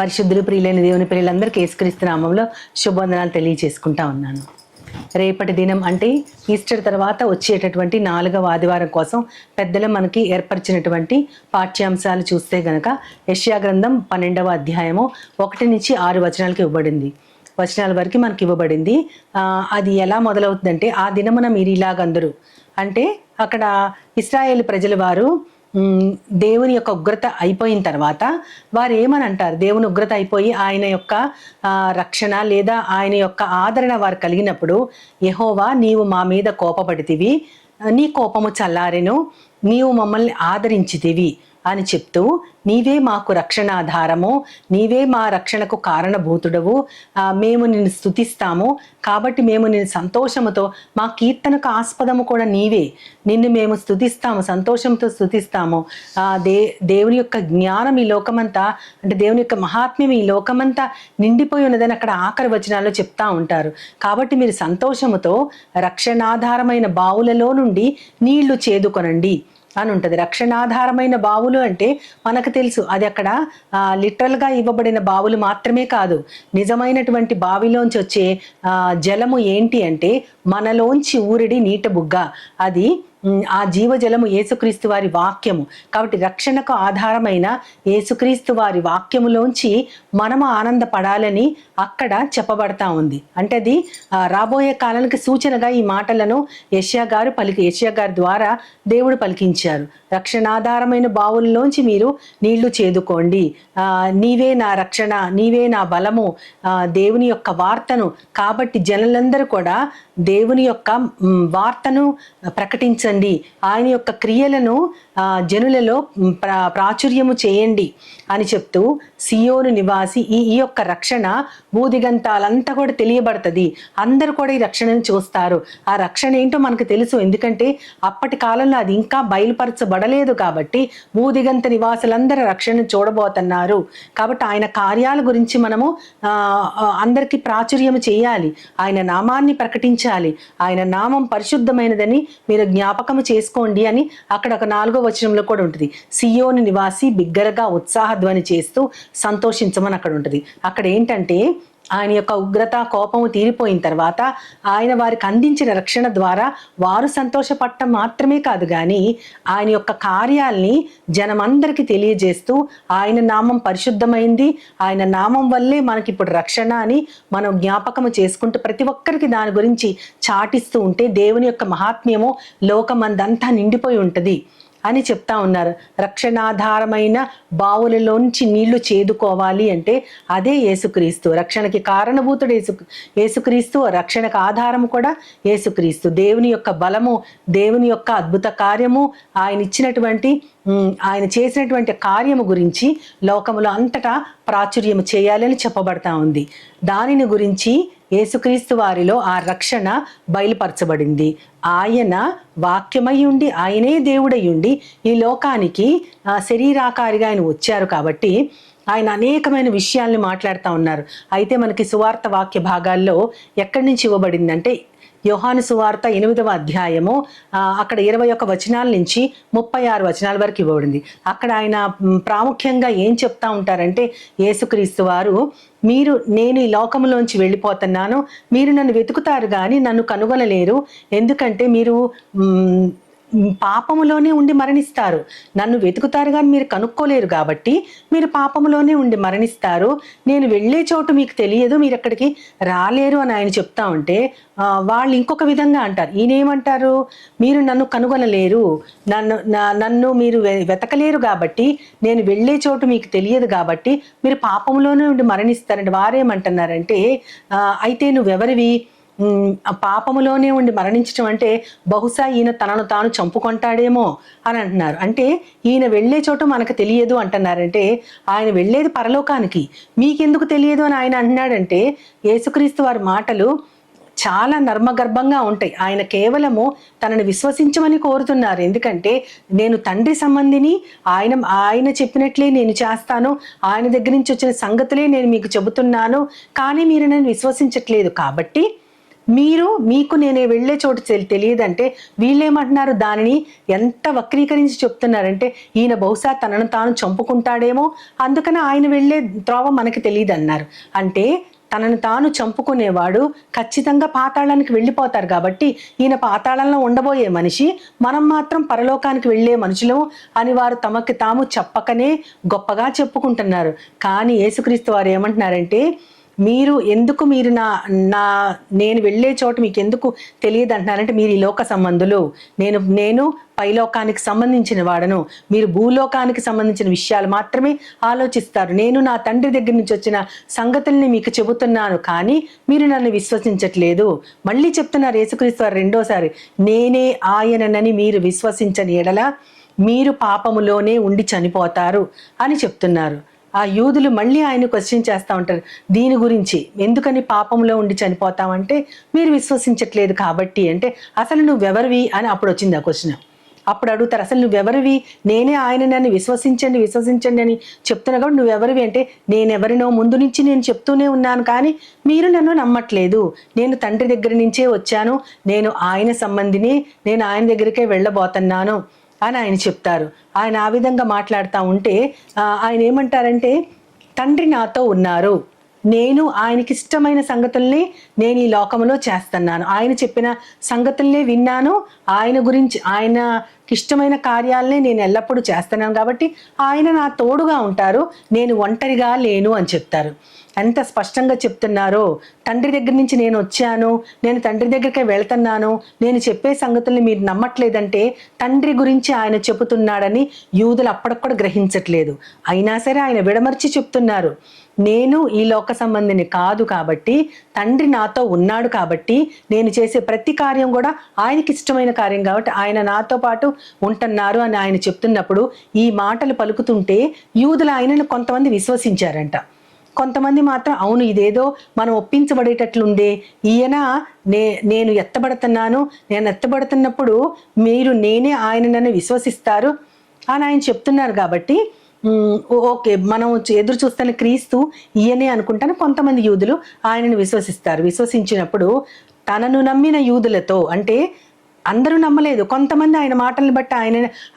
పరిశుద్ధులు ప్రియులైన దేవుని పిల్లలందరికీ యేసుక్రీస్తు నామములో శుభవందనాలు తెలియజేసుకుంటా ఉన్నాను. రేపటి దినం అంటే ఈస్టర్ తర్వాత వచ్చేటటువంటి 4వ ఆదివారం కోసం పెద్దలు మనకి ఏర్పరిచినటువంటి పాఠ్యాంశాలు చూస్తే గనక యెషయా గ్రంథం 12వ అధ్యాయము 1 నుంచి 6 వచనాలకు ఇవ్వబడింది. వచనాల వరకు మనకి ఇవ్వబడింది. అది ఎలా మొదలవుతుందంటే, ఆ దినమున మీరు ఇలాగందరూ అంటే అక్కడ ఇశ్రాయేలు ప్రజల వారు దేవుని యొక్క ఉగ్రత అయిపోయిన తర్వాత వారు ఏమని అంటారు, దేవుని ఉగ్రత అయిపోయి ఆయన యొక్క రక్షణ లేదా ఆయన యొక్క ఆదరణ వారు కలిగినప్పుడు, యెహోవా నీవు మా మీద కోపపడితివి, నీ కోపము చల్లారెను, నీవు మమ్మల్ని ఆదరించితివి అని చెప్తూ, నీవే మాకు రక్షణాధారము, నీవే మా రక్షణకు కారణభూతుడవు, మేము నిన్ను స్తుతిస్తాము, కాబట్టి మేము నిన్ను సంతోషముతో, మా కీర్తనకు ఆస్పదము కూడా నీవే, నిన్ను మేము స్తుతిస్తాము, సంతోషంతో స్తుతిస్తాము. దేవుని యొక్క జ్ఞానం ఈ లోకమంతా, అంటే దేవుని యొక్క మహాత్మ్యం ఈ లోకమంతా నిండిపోయి ఉన్నదని అక్కడ ఆఖరి వచనాల్లో చెప్తా ఉంటారు. కాబట్టి మీరు సంతోషముతో రక్షణాధారమైన బావులలో నుండి నీళ్లు చేదుకొనండి అని ఉంటుంది. రక్షణాధారమైన బావులు అంటే మనకు తెలుసు, అది అక్కడ లిటరల్గా ఇవ్వబడిన బావులు మాత్రమే కాదు, నిజమైనటువంటి బావిలోంచి వచ్చే జలము ఏంటి అంటే మనలోంచి ఊరిడి నీట బుగ్గ, అది ఆ జీవజలము యేసుక్రీస్తు వారి వాక్యము. కాబట్టి రక్షణకు ఆధారమైన యేసుక్రీస్తు వారి వాక్యములోంచి మనము ఆనందపడాలని అక్కడ చెప్పబడతా ఉంది. అంటే అది రాబోయే కాలానికి సూచనగా ఈ మాటలను యెషయా గారి ద్వారా దేవుడు పలికించారు. రక్షణాధారమైన బావుల్లోంచి మీరు నీళ్లు చేదుకోండి, నీవే నా రక్షణ, నీవే నా బలము, దేవుని యొక్క వార్తను. కాబట్టి జనులందరూ కూడా దేవుని యొక్క వార్తను ప్రకటించండి, ఆయన యొక్క క్రియలను జనులలో ప్రాచుర్యము చేయండి అని చెప్తూ, సియోను నివాసి ఈ యొక్క రక్షణ భూదిగంతాలంతా కూడా తెలియబడుతుంది. అందరూ కూడా ఈ రక్షణను చూస్తారు. ఆ రక్షణ ఏంటో మనకు తెలుసు, ఎందుకంటే అప్పటి కాలంలో అది ఇంకా బయలుపరచబడలేదు. కాబట్టి భూదిగంత నివాసులందరూ రక్షణను చూడబోతున్నారు. కాబట్టి ఆయన కార్యాల గురించి మనము అందరికీ ప్రాచుర్యము చేయాలి, ఆయన నామాన్ని ప్రకటించాలి. ఆయన నామం పరిశుద్ధమైనదని మీరు జ్ఞాపకము చేసుకోండి అని అక్కడ ఒక 4వ వచనంలో కూడా ఉంటుంది. సియోను నివాసి బిగ్గరగా ఉత్సాహధ్వని చేస్తూ సంతోషించమని అక్కడ ఉంటుంది. అక్కడ ఏంటంటే ఆయన యొక్క ఉగ్రత కోపము తీరిపోయిన తర్వాత ఆయన వారికి అందించిన రక్షణ ద్వారా వారు సంతోషపడటం మాత్రమే కాదు, కానీ ఆయన యొక్క కార్యాల్ని జనమందరికీ తెలియజేస్తూ, ఆయన నామం పరిశుద్ధమైంది, ఆయన నామం వల్లే మనకి ఇప్పుడు రక్షణ అని మనం జ్ఞాపకము చేసుకుంటూ ప్రతి ఒక్కరికి దాని గురించి చాటిస్తూ ఉంటే దేవుని యొక్క మహాత్మ్యము లోకమందంతా నిండిపోయి ఉంటుంది అని చెప్తా ఉన్నారు. రక్షణాధారమైన బావులలోంచి నీళ్లు చేదుకోవాలి అంటే అదే యేసుక్రీస్తు. రక్షణకి కారణభూతుడు యేసుక్రీస్తు, రక్షణకు ఆధారం కూడా యేసుక్రీస్తు. దేవుని యొక్క బలము, దేవుని యొక్క అద్భుత కార్యము, ఆయన చేసినటువంటి కార్యము గురించి లోకములో అంతటా ప్రాచుర్యము చేయాలని చెప్పబడతా ఉంది. దానిని గురించి యేసుక్రీస్తు వారిలో ఆ రక్షణ బయలుపరచబడింది. ఆయన వాక్యమై ఉండి, ఆయనే దేవుడై ఉండి ఈ లోకానికి శరీరాకారిగా ఆయన వచ్చారు. కాబట్టి ఆయన అనేకమైన విషయాల్ని మాట్లాడుతూ ఉన్నారు. అయితే మనకి సువార్త వాక్య భాగాల్లో ఎక్కడి నుంచి ఇవ్వబడిందంటే, యోహాను సువార్త 8వ అధ్యాయము అక్కడ 21 వచనాల నుంచి 36 వచనాల వరకు ఇవ్వబడింది. అక్కడ ఆయన ప్రాముఖ్యంగా ఏం చెప్తా ఉంటారంటే, యేసుక్రీస్తు వారు, నేను ఈ లోకంలోంచి వెళ్ళిపోతున్నాను, మీరు నన్ను వెతుకుతారు కానీ నన్ను కనుగొనలేరు, ఎందుకంటే మీరు పాపములోనే ఉండి మరణిస్తారు. నన్ను వెతుకుతారు కానీ మీరు కనుక్కోలేరు, కాబట్టి మీరు పాపములోనే ఉండి మరణిస్తారు. నేను వెళ్ళే చోటు మీకు తెలియదు, మీరు అక్కడికి రాలేరు అని ఆయన చెప్తా ఉంటే, వాళ్ళు ఇంకొక విధంగా అంటారు. ఈయనేమంటారు, మీరు నన్ను కనుగొనలేరు, నన్ను మీరు వెతకలేరు, కాబట్టి నేను వెళ్ళే చోటు మీకు తెలియదు, కాబట్టి మీరు పాపంలోనే ఉండి మరణిస్తారంటే వారేమంటున్నారంటే, అయితే నువ్వెవరివి, పాపములోనే ఉండి మరణించడం అంటే బహుశా ఈయన తనను తాను చంపుకుంటాడేమో అని అంటున్నారు. అంటే ఈయన వెళ్ళే చోట మనకు తెలియదు అంటున్నారంటే, ఆయన వెళ్ళేది పరలోకానికి, మీకెందుకు తెలియదు అని ఆయన అంటున్నాడంటే, యేసుక్రీస్తు వారి మాటలు చాలా నర్మగర్భంగా ఉంటాయి. ఆయన కేవలము తనని విశ్వసించమని కోరుతున్నారు. ఎందుకంటే నేను తండ్రి సంబంధిని, ఆయన చెప్పినట్లే నేను చేస్తాను, ఆయన దగ్గర నుంచి వచ్చిన సంగతులే నేను మీకు చెబుతున్నాను, కానీ మీరు నన్ను విశ్వసించట్లేదు. కాబట్టి మీకు నేను వెళ్ళే చోటు తెలియదంటే వీళ్ళేమంటున్నారు, దానిని ఎంత వక్రీకరించి చెప్తున్నారంటే ఈయన బహుశా తనను తాను చంపుకుంటాడేమో, అందుకని ఆయన వెళ్ళే త్రోవ మనకి తెలియదు అన్నారు. అంటే తనను తాను చంపుకునేవాడు ఖచ్చితంగా పాతాళానికి వెళ్ళిపోతారు కాబట్టి ఈయన పాతాళంలో ఉండబోయే మనిషి, మనం మాత్రం పరలోకానికి వెళ్ళే మనుషులము అని వారు తమకి తాము చెప్పకనే గొప్పగా చెప్పుకుంటున్నారు. కానీ యేసుక్రీస్తు వారు ఏమంటున్నారంటే, మీరు నేను వెళ్ళే చోట మీకు ఎందుకు తెలియదు అంటున్నారంటే, మీరు ఈ లోక సంబంధులు, నేను పైలోకానికి సంబంధించిన వాడను, మీరు భూలోకానికి సంబంధించిన విషయాలు మాత్రమే ఆలోచిస్తారు. నేను నా తండ్రి దగ్గర నుంచి వచ్చిన సంగతుల్ని మీకు చెబుతున్నాను, కానీ మీరు నన్ను విశ్వసించట్లేదు. మళ్ళీ చెప్తున్నారు యేసుక్రీస్తు వారు రెండోసారి, నేనే ఆయననని మీరు విశ్వసించని ఎడల మీరు పాపములోనే ఉండి చనిపోతారు అని చెప్తున్నారు. ఆ యూదులు మళ్ళీ ఆయన క్వశ్చన్ చేస్తూ ఉంటారు దీని గురించి, ఎందుకని పాపంలో ఉండి చనిపోతామంటే మీరు విశ్వసించట్లేదు కాబట్టి. అంటే అసలు నువ్వెవరివి అని అప్పుడు వచ్చింది ఆ క్వశ్చన్. అప్పుడు అడుగుతారు, అసలు నువ్వెవరివి, నేనే ఆయన నన్ను విశ్వసించండి అని చెప్తున్నా కూడా నువ్వెవరివి అంటే, నేనెవరినో ముందు నుంచి నేను చెప్తూనే ఉన్నాను, కానీ మీరు నన్ను నమ్మట్లేదు. నేను తండ్రి దగ్గర నుంచే వచ్చాను, నేను ఆయన సంబంధిని, నేను ఆయన దగ్గరికే వెళ్ళబోతున్నాను అని ఆయన చెప్తారు. ఆయన ఆ విధంగా మాట్లాడుతూ ఉంటే ఆయన ఏమంటారంటే, తండ్రి నాతో ఉన్నారు, నేను ఆయనకి ఇష్టమైన సంగతుల్ని నేను ఈ లోకంలో చేస్తున్నాను, ఆయన చెప్పిన సంగతుల్నే విన్నాను, ఆయన గురించి ఆయనకి ఇష్టమైన కార్యాలనే నేను ఎల్లప్పుడూ చేస్తున్నాను కాబట్టి ఆయన నా తోడుగా ఉంటారు, నేను ఒంటరిగా లేను అని చెప్తారు. ఎంత స్పష్టంగా చెప్తున్నారో, తండ్రి దగ్గర నుంచి నేను వచ్చాను, నేను తండ్రి దగ్గరికి వెళ్తున్నాను, నేను చెప్పే సంగతుల్ని మీరు నమ్మట్లేదంటే తండ్రి గురించి ఆయన చెబుతున్నాడని యూదులు అప్పటికూడా గ్రహించట్లేదు. అయినా సరే ఆయన విడమర్చి చెప్తున్నారు, నేను ఈ లోక సంబంధిని కాదు కాబట్టి, తండ్రి నాతో ఉన్నాడు కాబట్టి, నేను చేసే ప్రతి కార్యం కూడా ఆయనకి ఇష్టమైన కార్యం కాబట్టి ఆయన నాతో పాటు ఉంటున్నారు అని ఆయన చెప్తున్నప్పుడు ఈ మాటలు పలుకుతుంటే యూదులు ఆయనను కొంతమంది విశ్వసించారంట. కొంతమంది మాత్రం అవును ఇదేదో మనం ఒప్పించబడేటట్లుందే, ఈయన నేను ఎత్తబడుతున్నప్పుడు మీరు నేనే ఆయన నన్ను విశ్వసిస్తారు అని ఆయన చెప్తున్నారు కాబట్టి ఓకే మనం ఎదురు చూస్తున్న క్రీస్తు ఈయనే అనుకుంటాను కొంతమంది యూదులు ఆయనను విశ్వసిస్తారు. విశ్వసించినప్పుడు తనను నమ్మిన యూదులతో, అంటే అందరూ నమ్మలేదు, కొంతమంది ఆయన మాటలను బట్టి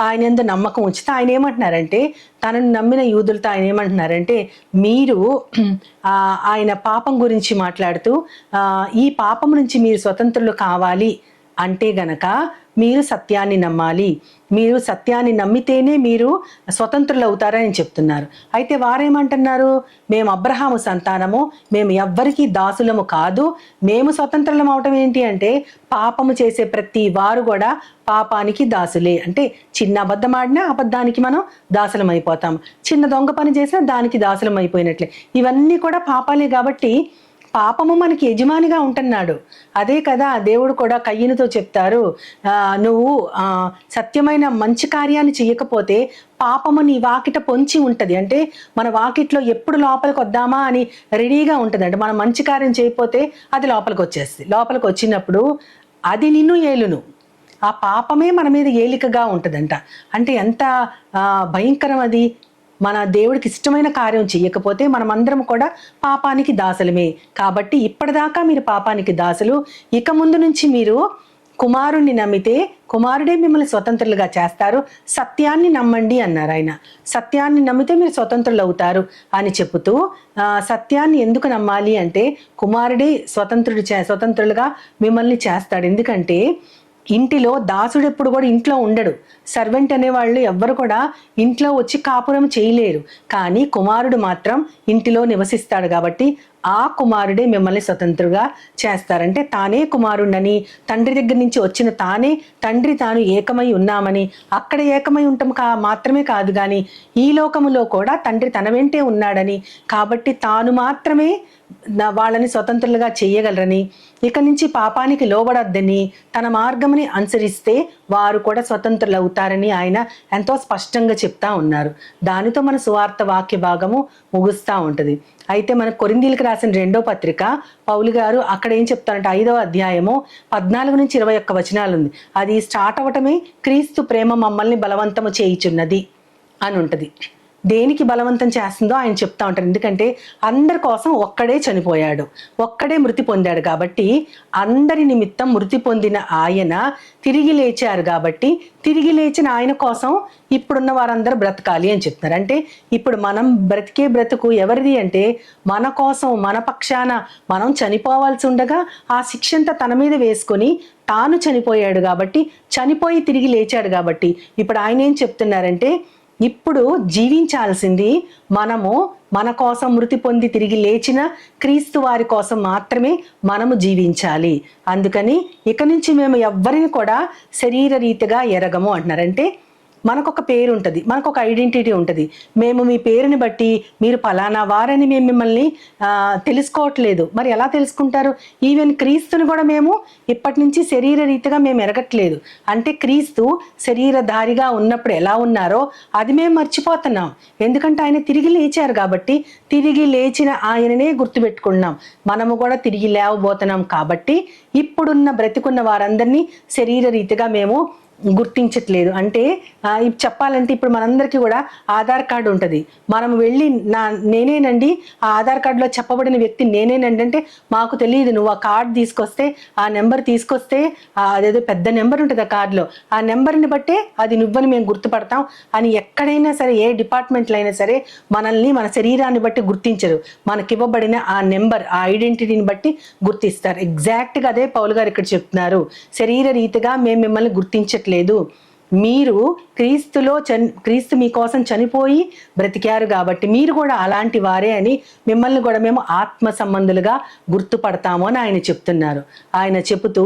ఆయన ఎందు నమ్మకం ఉంచితే ఆయన ఏమంటున్నారంటే, తనను నమ్మిన యూదులతో ఆయన ఏమంటున్నారంటే, మీరు ఆయన పాపం గురించి మాట్లాడుతూ ఈ పాపం నుంచి మీరు స్వతంత్రులు కావాలి అంటే గనక మీరు సత్యాన్ని నమ్మాలి, మీరు సత్యాన్ని నమ్మితేనే మీరు స్వతంత్రులు అవుతారని చెప్తున్నారు. అయితే వారేమంటున్నారు, మేము అబ్రహాము సంతానము, మేము ఎవ్వరికీ దాసులము కాదు, మేము స్వతంత్రులం అవటం ఏంటి అంటే పాపము చేసే ప్రతి వారు కూడా పాపానికి దాసులే. అంటే చిన్న అబద్ధం ఆడినా అబద్ధానికి మనం దాసులం అయిపోతాం, చిన్న దొంగ పని చేసినా దానికి దాసులం అయిపోయినట్లే. ఇవన్నీ కూడా పాపాలే కాబట్టి పాపము మనకి యజమానిగా ఉంటున్నాడు. అదే కదా దేవుడు కూడా కయ్యనుతో చెప్తారు, నువ్వు సత్యమైన మంచి కార్యాన్ని చేయకపోతే పాపము నీ వాకిట పొంచి ఉంటుంది. అంటే మన వాకిట్లో ఎప్పుడు లోపలికి వద్దామా అని రెడీగా ఉంటుంది. అంటే మనం మంచి కార్యం చేయకపోతే అది లోపలికి వచ్చేస్తుంది. లోపలికి వచ్చినప్పుడు అది నిన్ను ఏలును, ఆ పాపమే మన మీద ఏలికగా ఉంటుందంట. అంటే ఎంత భయంకరం అది. మన దేవుడికి ఇష్టమైన కార్యం చేయకపోతే మనమందరం కూడా పాపానికి దాసులమే. కాబట్టి ఇప్పటిదాకా మీరు పాపానికి దాసులు, ఇక ముందు నుంచి మీరు కుమారుణ్ణి నమ్మితే కుమారుడే మిమ్మల్ని స్వతంత్రులుగా చేస్తారు, సత్యాన్ని నమ్మండి అన్నారు ఆయన. సత్యాన్ని నమ్మితే మీరు స్వతంత్రులు అవుతారు అని చెబుతూ, సత్యాన్ని ఎందుకు నమ్మాలి అంటే కుమారుడే స్వతంత్రులుగా మిమ్మల్ని చేస్తాడు. ఎందుకంటే ఇంటిలో దాసుడు ఎప్పుడు కూడా ఇంట్లో ఉండడు, సర్వెంట్ అనేవాళ్ళు ఎవ్వరు కూడా ఇంట్లో వచ్చి కాపురం చేయలేరు, కానీ కుమారుడు మాత్రం ఇంటిలో నివసిస్తాడు కాబట్టి ఆ కుమారుడే మిమ్మల్ని స్వతంత్రుగా చేస్తారంటే తానే కుమారుణ్ణని, తండ్రి దగ్గర నుంచి వచ్చిన తండ్రి తాను ఏకమై ఉన్నామని, అక్కడ ఏకమై ఉండటం మాత్రమే కాదు కానీ ఈ లోకములో కూడా తండ్రి తన వెంటే ఉన్నాడని, కాబట్టి తాను మాత్రమే వాళ్ళని స్వతంత్రులుగా చేయగలరని, ఇక నుంచి పాపానికి లోబడద్దని, తన మార్గముని అనుసరిస్తే వారు కూడా స్వతంత్రులు అవుతారని ఆయన ఎంతో స్పష్టంగా చెప్తా ఉన్నారు. దానితో మన సువార్త వాక్య భాగము ముగుస్తూ ఉంటుంది. అయితే మన కొరింథీయులకు రాసిన 2వ పత్రిక పౌలు గారు అక్కడ ఏం చెప్తారంటే 5వ అధ్యాయము 14 నుంచి 21 వచనాలు ఉంది. అది స్టార్ట్ అవటమే క్రీస్తు ప్రేమ మమ్మల్ని బలవంతము చేయుచున్నది అని ఉంటుంది. దేనికి బలవంతం చేస్తుందో ఆయన చెప్తా ఉంటారు. ఎందుకంటే అందరి కోసం ఒక్కడే చనిపోయాడు, ఒక్కడే మృతి పొందాడు కాబట్టి, అందరి నిమిత్తం మృతి పొందిన ఆయన తిరిగి లేచారు కాబట్టి, తిరిగి లేచిన ఆయన కోసం ఇప్పుడున్న వారందరూ బ్రతకాలి అని చెప్తున్నారు. అంటే ఇప్పుడు మనం బ్రతికే బ్రతుకు ఎవరిది అంటే మన కోసం, మన పక్షాన మనం చనిపోవాల్సి ఉండగా ఆ శిక్ష అంతా తన మీద వేసుకొని తాను చనిపోయాడు కాబట్టి, చనిపోయి తిరిగి లేచాడు కాబట్టి, ఇప్పుడు ఆయన ఏం చెప్తున్నారంటే ఇప్పుడు జీవించాల్సింది మనము మన కోసం మృతి పొంది తిరిగి లేచిన క్రీస్తు వారి కోసం మాత్రమే మనము జీవించాలి. అందుకని ఇక నుంచి మేము ఎవ్వరిని కూడా శరీర రీతిగా ఎరగము అంటున్నారంటే మనకొక పేరు ఉంటుంది, మనకొక ఐడెంటిటీ ఉంటుంది. మేము మీ పేరుని బట్టి మీరు ఫలానా వారని మేము మిమ్మల్ని తెలుసుకోవట్లేదు. మరి ఎలా తెలుసుకుంటారు? ఈవెన్ క్రీస్తుని కూడా మేము ఇప్పటి నుంచి శరీర రీతిగా మేము ఎరగట్లేదు. అంటే క్రీస్తు శరీరధారిగా ఉన్నప్పుడు ఎలా ఉన్నారో అది మేము మర్చిపోతున్నాం. ఎందుకంటే ఆయన తిరిగి లేచారు కాబట్టి, తిరిగి లేచిన ఆయననే గుర్తుపెట్టుకున్నాం. మనము కూడా తిరిగి లేవబోతున్నాం కాబట్టి ఇప్పుడున్న బ్రతికున్న వారందరినీ శరీర రీతిగా మేము గుర్తించట్లేదు. అంటే చెప్పాలంటే ఇప్పుడు మనందరికీ కూడా ఆధార్ కార్డు ఉంటుంది. మనం వెళ్ళి నేనేనండి, ఆ ఆధార్ కార్డులో చెప్పబడిన వ్యక్తి నేనేనండి అంటే మాకు తెలియదు. నువ్వు ఆ కార్డు తీసుకొస్తే, ఆ నెంబర్ తీసుకొస్తే, అదేదో పెద్ద నెంబర్ ఉంటుంది ఆ కార్డులో, ఆ నెంబర్ని బట్టే అది నువ్వని మేము గుర్తుపడతాం అని ఎక్కడైనా సరే, ఏ డిపార్ట్మెంట్లో అయినా సరే మనల్ని మన శరీరాన్ని బట్టి గుర్తించరు. మనకివ్వబడిన ఆ నెంబర్, ఆ ఐడెంటిటీని బట్టి గుర్తిస్తారు. ఎగ్జాక్ట్గా అదే పౌలు గారు ఇక్కడ చెప్తున్నారు. శరీర రీతిగా మేము మిమ్మల్ని గుర్తించట్లేదు, మీరు క్రీస్తు మీకోసం చనిపోయి బ్రతికారు కాబట్టి మీరు కూడా అలాంటి వారే అని మిమ్మల్ని కూడా మేము ఆత్మ సంబంధులుగా గుర్తుపడతాము అని ఆయన చెప్తున్నారు. ఆయన చెబుతూ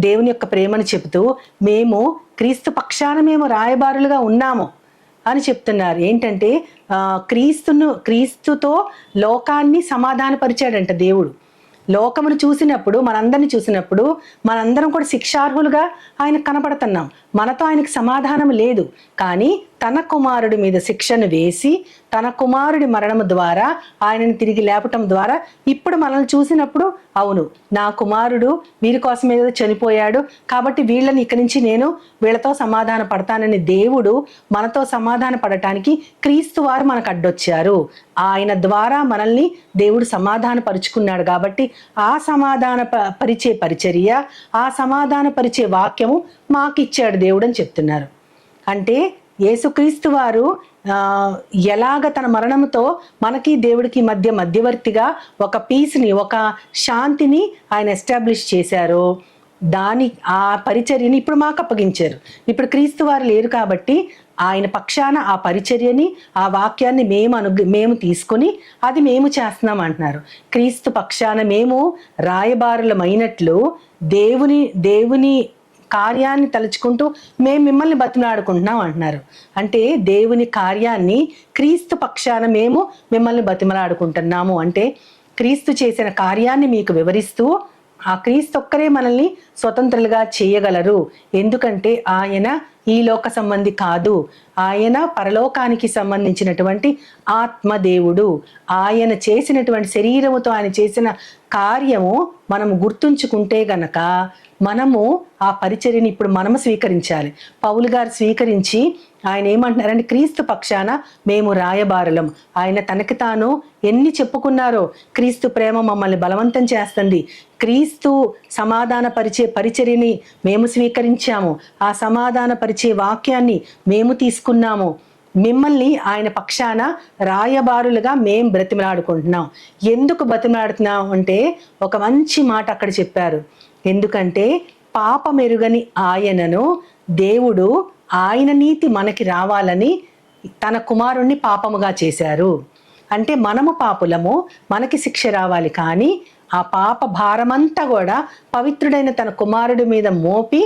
దేవుని యొక్క ప్రేమను చెబుతూ మేము క్రీస్తు పక్షాన మేము రాయబారులుగా ఉన్నాము అని చెప్తున్నారు. ఏంటంటే క్రీస్తుతో లోకాన్ని సమాధానపరిచాడంట దేవుడు. లోకమును చూసినప్పుడు, మనందరిని చూసినప్పుడు మనందరం కూడా శిక్షార్హులుగా ఆయన కనపడుతున్నాం. మనతో ఆయనకు సమాధానం లేదు. కానీ తన కుమారుడి మీద శిక్షను వేసి తన కుమారుడి మరణము ద్వారా ఆయనను తిరిగి లేపటం ద్వారా ఇప్పుడు మనల్ని చూసినప్పుడు అవును, నా కుమారుడు వీరి కోసం ఏదో చనిపోయాడు కాబట్టి వీళ్ళని ఇక్కడి నుంచి నేను వీళ్ళతో సమాధాన పడతానని దేవుడు మనతో సమాధాన పడటానికి క్రీస్తు వారు మనకు అడ్డొచ్చారు. ఆయన ద్వారా మనల్ని దేవుడు సమాధాన పరుచుకున్నాడు కాబట్టి ఆ సమాధాన పరిచే పరిచర్య, ఆ సమాధాన పరిచే వాక్యము మాకు ఇచ్చాడు దేవుడు అని చెప్తున్నారు. అంటే యేసుక్రీస్తు వారు ఎలాగ తన మరణంతో మనకి దేవుడికి మధ్యవర్తిగా ఒక పీస్ని, ఒక శాంతిని ఆయన ఎస్టాబ్లిష్ చేశారో ఆ పరిచర్యని ఇప్పుడు మాకు అప్పగించారు. ఇప్పుడు క్రీస్తు వారు లేరు కాబట్టి ఆయన పక్షాన ఆ పరిచర్యని, ఆ వాక్యాన్ని మేము తీసుకొని అది మేము చేస్తున్నాం అంటున్నారు. క్రీస్తు పక్షాన మేము రాయబారులమైనట్లు దేవుని కార్యాన్ని తలుచుకుంటూ మేము మిమ్మల్ని బతిమలాడుకుంటున్నాం అంటున్నారు. అంటే దేవుని కార్యాన్ని క్రీస్తు పక్షాన మేము మిమ్మల్ని బతిమలాడుకుంటున్నాము అంటే క్రీస్తు చేసిన కార్యాన్ని మీకు వివరిస్తూ ఆ క్రీస్తు ఒక్కరే మనల్ని స్వతంత్రులుగా చేయగలరు. ఎందుకంటే ఆయన ఈ లోక సంబంధి కాదు, ఆయన పరలోకానికి సంబంధించినటువంటి ఆత్మదేవుడు. ఆయన చేసినటువంటి శరీరముతో ఆయన చేసిన కార్యము మనము గుర్తుంచుకుంటే గనక మనము ఆ పరిచర్యని ఇప్పుడు మనము స్వీకరించాలి. పౌలు గారు స్వీకరించి ఆయన ఏమంటున్నారంటే క్రీస్తు పక్షాన మేము రాయబారులం. ఆయన తనకి తాను ఎన్ని చెప్పుకున్నారో, క్రీస్తు ప్రేమ మమ్మల్ని బలవంతం చేస్తుంది, క్రీస్తు సమాధాన పరిచర్యని మేము స్వీకరించాము, ఆ సమాధాన పరిచే వాక్యాన్ని మేము తీసుకున్నాము, మిమ్మల్ని ఆయన పక్షాన రాయబారులుగా మేము బ్రతిమలాడుకుంటున్నాం. ఎందుకు బ్రతిమలాడుతున్నాం అంటే ఒక మంచి మాట అక్కడ చెప్పారు. ఎందుకంటే పాపమెరుగని ఆయనను దేవుడు ఆయన నీతి మనకి రావాలని తన కుమారుణ్ణి పాపముగా చేశారు. అంటే మనము పాపులము, మనకి శిక్ష రావాలి, కానీ ఆ పాప భారమంతా కూడా పవిత్రుడైన తన కుమారుడి మీద మోపి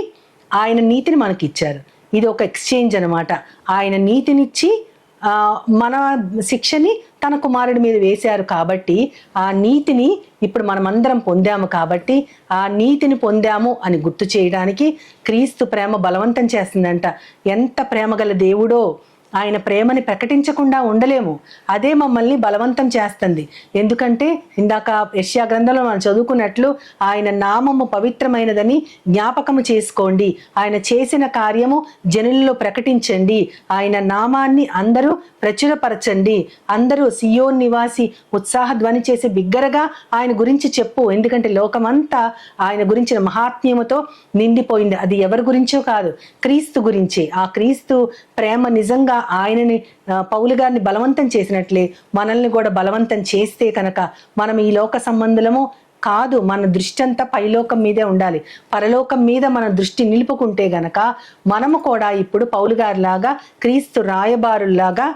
ఆయన నీతిని మనకి ఇచ్చారు. ఇది ఒక ఎక్స్చేంజ్ అనమాట. ఆయన నీతినిచ్చి మన శిక్షని తన కుమారుడి మీద వేశారు కాబట్టి ఆ నీతిని ఇప్పుడు మనమందరం పొందాము. కాబట్టి ఆ నీతిని పొందాము అని గుర్తు చేయడానికి క్రీస్తు ప్రేమ బలవంతం చేస్తుందంట. ఎంత ప్రేమ గల దేవుడో, ఆయన ప్రేమని ప్రకటించకుండా ఉండలేము. అదే మమ్మల్ని బలవంతం చేస్తుంది. ఎందుకంటే ఇందాక యెషయా గ్రంథంలో మనం చదువుకున్నట్లు ఆయన నామము పవిత్రమైనదని జ్ఞాపకము చేసుకోండి, ఆయన చేసిన కార్యము జనులలో ప్రకటించండి, ఆయన నామాన్ని అందరూ ప్రచురపరచండి, అందరూ సియోన్ నివాసి ఉత్సాహధ్వని చేసి బిగ్గరగా ఆయన గురించి చెప్పు. ఎందుకంటే లోకమంతా ఆయన గురించిన మహాత్మ్యముతో నిండిపోయింది. అది ఎవరి గురించో కాదు, క్రీస్తు గురించే. ఆ క్రీస్తు ప్రేమ నిజంగా ఆయనని పౌలు గారిని బలవంతం చేసినట్లే మనల్ని కూడా బలవంతం చేస్తే కనుక మనం ఈ లోక సంబంధులము కాదు, మన దృష్టి అంతా పైలోకం మీదే ఉండాలి. పరలోకం మీద మన దృష్టి నిలుపుకుంటే గనక మనము కూడా ఇప్పుడు పౌలు గారిలాగా క్రీస్తు రాయబారులాగా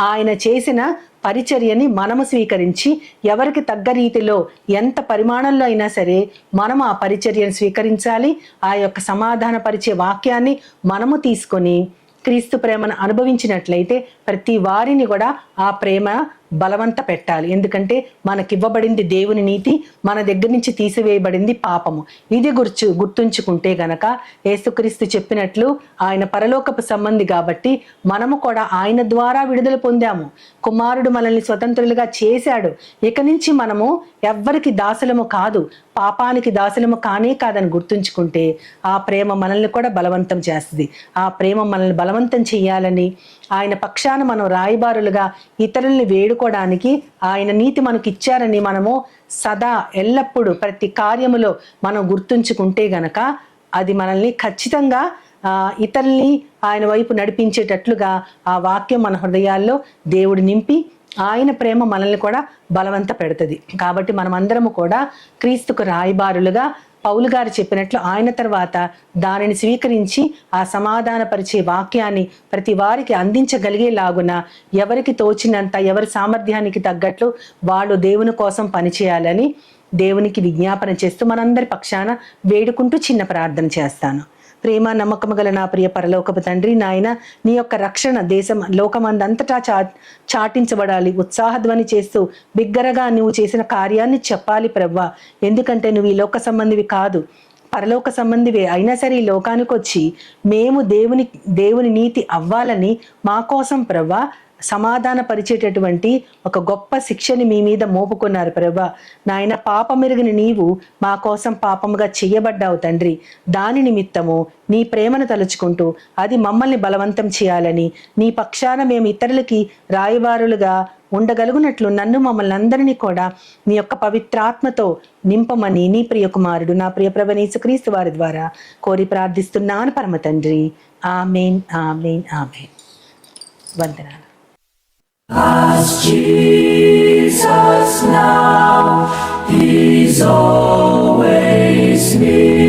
ఆయన చేసిన పరిచర్యని మనము స్వీకరించి ఎవరికి తగ్గ రీతిలో ఎంత పరిమాణంలో అయినా సరే మనము ఆ పరిచర్యను స్వీకరించాలి. ఆ యొక్క సమాధాన పరిచే వాక్యాన్ని మనము తీసుకొని క్రీస్తు ప్రేమను అనుభవించినట్లయితే ప్రతి వారిని కూడా ఆ ప్రేమ బలవంత పెట్టాలి. ఎందుకంటే మనకివ్వబడింది దేవుని నీతి, మన దగ్గర నుంచి తీసివేయబడింది పాపము. ఇది గుర్తుంచుకుంటే గనక యేసుక్రీస్తు చెప్పినట్లు ఆయన పరలోకపు సంబంధి కాబట్టి మనము కూడా ఆయన ద్వారా విడుదల పొందాము. కుమారుడు మనల్ని స్వతంత్రులుగా చేశాడు. ఇక నుంచి మనము ఎవ్వరికి దాసులము కాదు, పాపానికి దాసులము కానే కాదని గుర్తుంచుకుంటే ఆ ప్రేమ మనల్ని కూడా బలవంతం చేస్తుంది. ఆ ప్రేమ మనల్ని బలవంతం చేయాలని ఆయన పక్షాన మనం రాయబారులుగా ఇతరుల్ని వేడుకోవడానికి ఆయన నీతి మనకి ఇచ్చారని మనము సదా ఎల్లప్పుడూ ప్రతి కార్యములో మనం గుర్తుంచుకుంటే గనక అది మనల్ని ఖచ్చితంగా ఇతరుల్ని ఆయన వైపు నడిపించేటట్లుగా ఆ వాక్యం మన హృదయాల్లో దేవుడు నింపి ఆయన ప్రేమ మనల్ని కూడా బలవంత పెడుతుంది. కాబట్టి మనమందరము కూడా క్రీస్తుకు రాయబారులుగా పౌలు గారు చెప్పినట్లు ఆయన తర్వాత దానిని స్వీకరించి ఆ సమాధానపరిచే వాక్యాన్ని ప్రతి వారికి అందించగలిగేలాగున ఎవరికి తోచినంత ఎవరి సామర్థ్యానికి తగ్గట్లు వాళ్ళు దేవుని కోసం పనిచేయాలని దేవునికి విజ్ఞాపన చేస్తూ మనందరి పక్షాన వేడుకుంటూ చిన్న ప్రార్థన చేస్తాను. ప్రేమ నమ్మకము గల నా ప్రియ పరలోకపు తండ్రి, నాయన నీ యొక్క రక్షణ దేశం లోకమందంతటా చాటించబడాలి. ఉత్సాహధ్వని చేస్తూ బిగ్గరగా నువ్వు చేసిన కార్యాన్ని చెప్పాలి ప్రభువా. ఎందుకంటే నువ్వు ఈ లోక సంబంధివి కాదు, పరలోక సంబంధివే. అయినా సరే ఈ లోకానికి వచ్చి మేము దేవుని నీతి అవ్వాలని మా కోసం ప్రభువా సమాధాన పరిచేటటువంటి ఒక గొప్ప శిక్షని మీ మీద మోపుకున్నారు ప్రభువా. నాయన పాపమెరుగని నీవు మా కోసం పాపముగా చెయ్యబడ్డావు తండ్రి. దాని నిమిత్తము నీ ప్రేమను తలుచుకుంటూ అది మమ్మల్ని బలవంతం చేయాలని నీ పక్షాన మేము ఇతరులకి రాయబారులుగా ఉండగలుగునట్లు నన్ను మమ్మల్ని అందరినీ కూడా నీ యొక్క పవిత్రాత్మతో నింపమని నీ ప్రియ కుమారుడు నా ప్రియ ప్రభు యేసుక్రీస్తు వారి ద్వారా కోరి ప్రార్థిస్తున్నాను పరమ తండ్రి. ఆమేన్, ఆమేన్, ఆమేన్. వందనాలు. As Jesus now, He's always near.